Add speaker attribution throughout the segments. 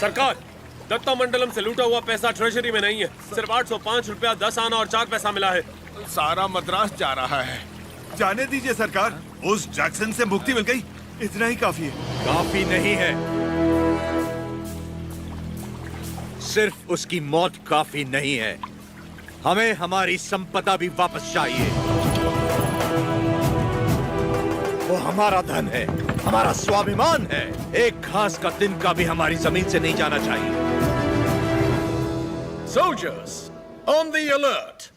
Speaker 1: सरकार, दत्ता मंडलम से लूटा हुआ पैसा ट्रेजरी में नहीं है। सिर्फ 805 रुपया 10 आना और 4 पैसा मिला है।
Speaker 2: सारा मद्रास जा रहा है।
Speaker 3: जाने दीजिए सरकार, उस जैक्सन से मुक्ति मिल गई, इतना ही काफी है।
Speaker 4: काफी नहीं है, सिर्फ उसकी मौत काफी नहीं है, हमें हमारी संपदा भी वापस चाहिए। वो हमारा धन है, हमारा स्वाभिमान है। एक घास का तिनका भी हमारी जमीन से नहीं जाना चाहिए।
Speaker 1: Soldiers, on the alert!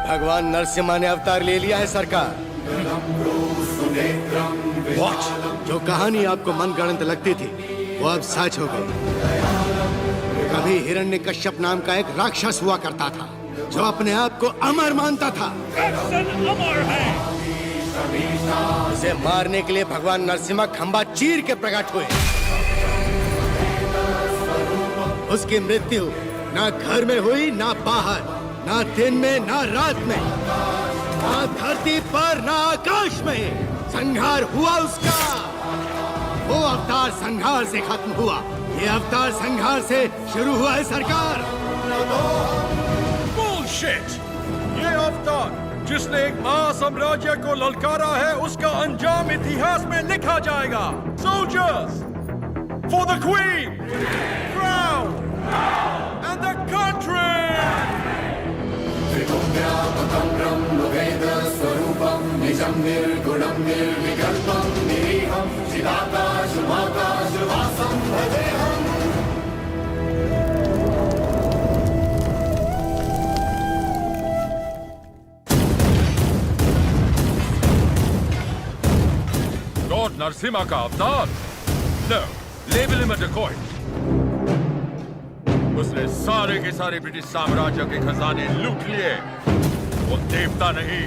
Speaker 5: भगवान नरसिम्हा ने अवतार ले लिया है सरकार। जो कहानी आपको मनगढ़ंत लगती थी वो अब सच हो गई। कभी हिरण्यकश्यप नाम का एक राक्षस हुआ करता था जो अपने आप को अमर मानता था।
Speaker 1: अमर है।
Speaker 5: उसे मारने के लिए भगवान नरसिम्हा खंबा चीर के प्रकट हुए। उसकी मृत्यु ना घर में हुई ना बाहर, ना दिन में ना रात में, ना धरती पर ना आकाश में। संहार हुआ उसका। वो अवतार संहार से खत्म हुआ, ये अवतार संहार से शुरू हुआ है सरकार।
Speaker 1: Bullshit! ये अवतार जिसने एक महासाम्राज्य को ललकारा है, उसका अंजाम इतिहास में लिखा जाएगा। Soldiers, for the Queen, crown, and the country!
Speaker 2: Lord Narasimha का अवतार? No, label him a decoy. उसने सारे के सारे ब्रिटिश साम्राज्य के खजाने लूट लिए। वो देवता नहीं,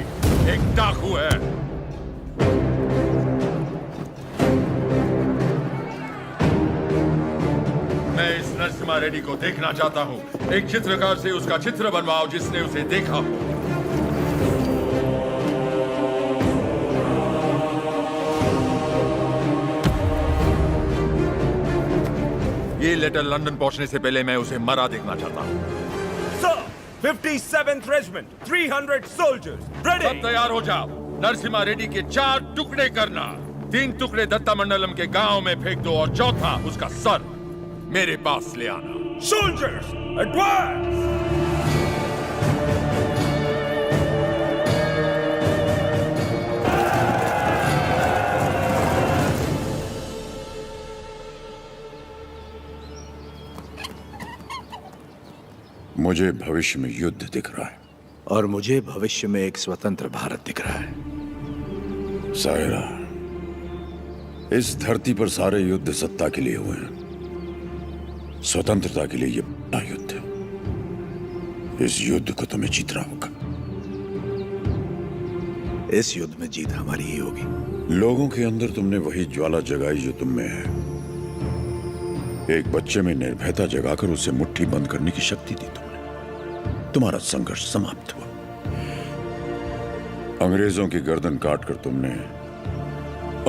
Speaker 2: एक डाकू है। मैं इस नरसिम्हा रेड्डी को देखना चाहता हूँ। एक चित्रकार से उसका चित्र बनवाओ जिसने उसे देखा हो। ये लेटर लंदन पहुंचने से पहले मैं उसे मरा देखना चाहता हूँ।
Speaker 6: Sir, 57th Regiment, 300 soldiers, ready!
Speaker 2: सब तैयार हो जाओ। नरसिम्हा रेड्डी के 4 टुकड़े करना। 3 टुकड़े दत्ता मंडलम के गांव में फेंक दो और चौथा उसका सर मेरे पास ले आना।
Speaker 6: Soldiers, advance!
Speaker 7: मुझे भविष्य में युद्ध दिख रहा है
Speaker 4: और मुझे भविष्य में एक स्वतंत्र भारत दिख रहा है।
Speaker 7: सायरा, इस धरती पर सारे युद्ध सत्ता के लिए हुए हैं। स्वतंत्रता के लिए ये बड़ा युद्ध है। इस युद्ध को तुम्हें जीतना होगा।
Speaker 4: इस युद्ध में जीत हमारी ही होगी।
Speaker 7: लोगों के अंदर तुमने वही ज्वाला जगाई जो तुम में है। एक बच्चे में निर्भयता जगाकर उसे मुट्ठी बंद करने की शक्ति दी तुमने। तुम्हारा संघर्ष समाप्त हुआ। अंग्रेजों की गर्दन काटकर तुमने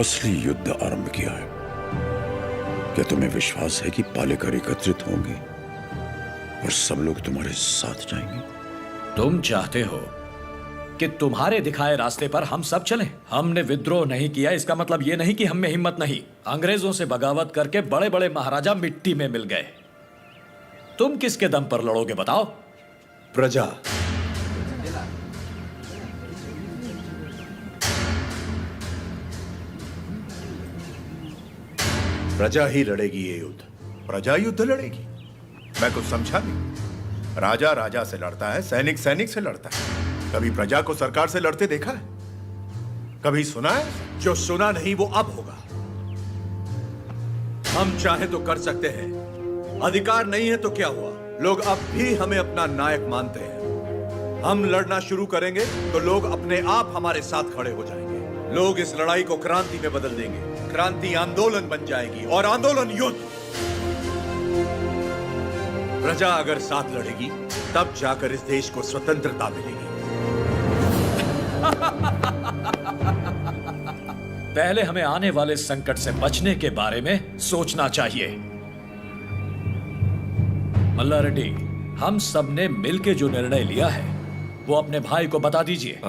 Speaker 7: असली युद्ध आरंभ किया है। क्या तुम्हें विश्वास है कि पालेकर एकत्रित होंगे और सब लोग तुम्हारे साथ जाएंगे?
Speaker 8: तुम चाहते हो कि तुम्हारे दिखाए रास्ते पर हम सब चलें? हमने विद्रोह नहीं किया, इसका मतलब यह नहीं कि हम में हिम्मत नहीं। अंग्रेजों से बगावत करके बड़े बड़े महाराजा मिट्टी में मिल गए। तुम किसके दम पर लड़ोगे बताओ?
Speaker 4: प्रजा। प्रजा ही लड़ेगी ये युद्ध।
Speaker 9: प्रजा युद्ध लड़ेगी? मैं कुछ समझा नहीं। राजा राजा से लड़ता है, सैनिक सैनिक से लड़ता है। कभी प्रजा को सरकार से लड़ते देखा है? कभी सुना है?
Speaker 4: जो सुना नहीं वो अब होगा। हम चाहे तो कर सकते हैं, अधिकार नहीं है तो क्या हुआ? लोग अब भी हमें अपना नायक मानते हैं। हम लड़ना शुरू करेंगे तो लोग अपने आप हमारे साथ खड़े हो जाएंगे। लोग इस लड़ाई को क्रांति में बदल देंगे। क्रांति आंदोलन बन जाएगी और आंदोलन युद्ध। प्रजा अगर साथ लड़ेगी तब जाकर इस देश को स्वतंत्रता मिलेगी।
Speaker 8: पहले हमें आने वाले संकट से बचने के बारे में सोचना चाहिए। मल्ला रेड्डी, हम सब ने मिलकर जो निर्णय लिया है वो अपने भाई को बता दीजिए।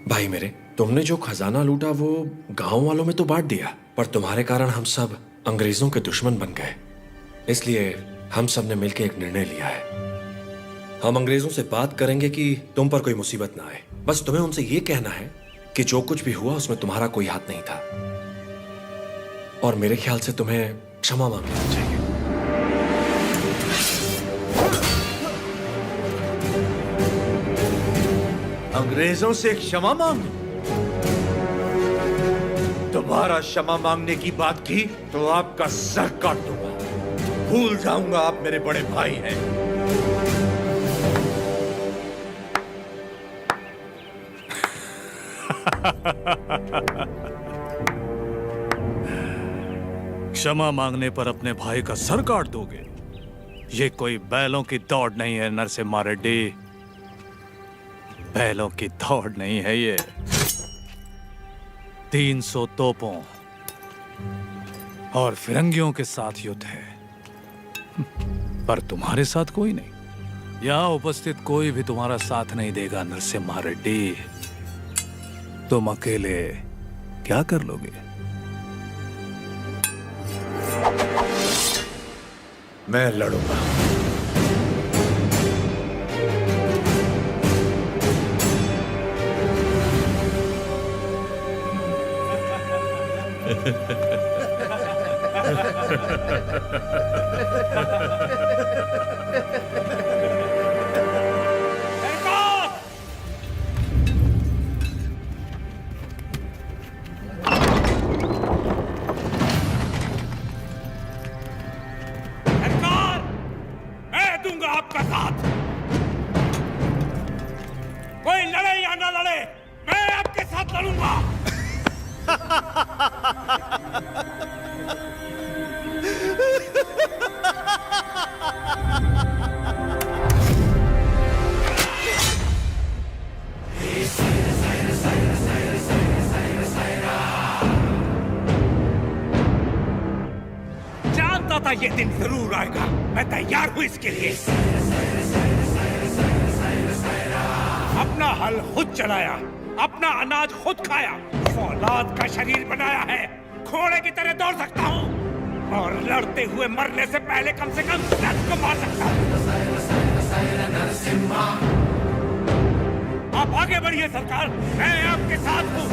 Speaker 10: भाई मेरे, तुमने जो खजाना लूटा वो गांव वालों में तो बांट दिया, पर तुम्हारे कारण हम सब अंग्रेजों के दुश्मन बन गए। इसलिए हम सब ने मिलकर एक निर्णय लिया है। हम अंग्रेजों से बात करेंगे कि तुम पर कोई मुसीबत ना आए। बस तुम्हें उनसे यह कहना है कि जो कुछ भी हुआ उसमें तुम्हारा कोई हाथ नहीं था, और मेरे ख्याल से तुम्हें क्षमा मांग लेना चाहिए।
Speaker 4: अंग्रेजों से क्षमा मांग? तुम्हारा क्षमा मांगने की बात की तो आपका सर काट दूंगा। भूल जाऊंगा आप मेरे बड़े भाई हैं।
Speaker 3: क्षमा मांगने पर अपने भाई का सर काट दोगे? ये कोई बैलों की दौड़ नहीं है नरसिम्हा रेड्डी। बैलों की दौड़ नहीं है ये। 300 तोपों और फिरंगियों के साथ युद्ध है, पर तुम्हारे साथ कोई नहीं। यहां उपस्थित कोई भी तुम्हारा साथ नहीं देगा नरसिम्हा रेड्डी। तुम अकेले क्या कर लोगे?
Speaker 4: मैं लड़ूंगा।
Speaker 6: आपका साथ। कोई लड़े या ना लड़े, मैं आपके साथ लड़ूंगा। जानता था ये दिन जरूर आएगा। मैं तैयार हूं इसके लिए। अपना हल खुद चलाया, अपना अनाज खुद खाया, फौलाद का शरीर बनाया है। घोड़े की तरह दौड़ सकता हूं और लड़ते हुए मरने से पहले कम से कम 10 को मार सकता हूं। आप आगे बढ़िए सरकार, मैं आपके साथ हूं।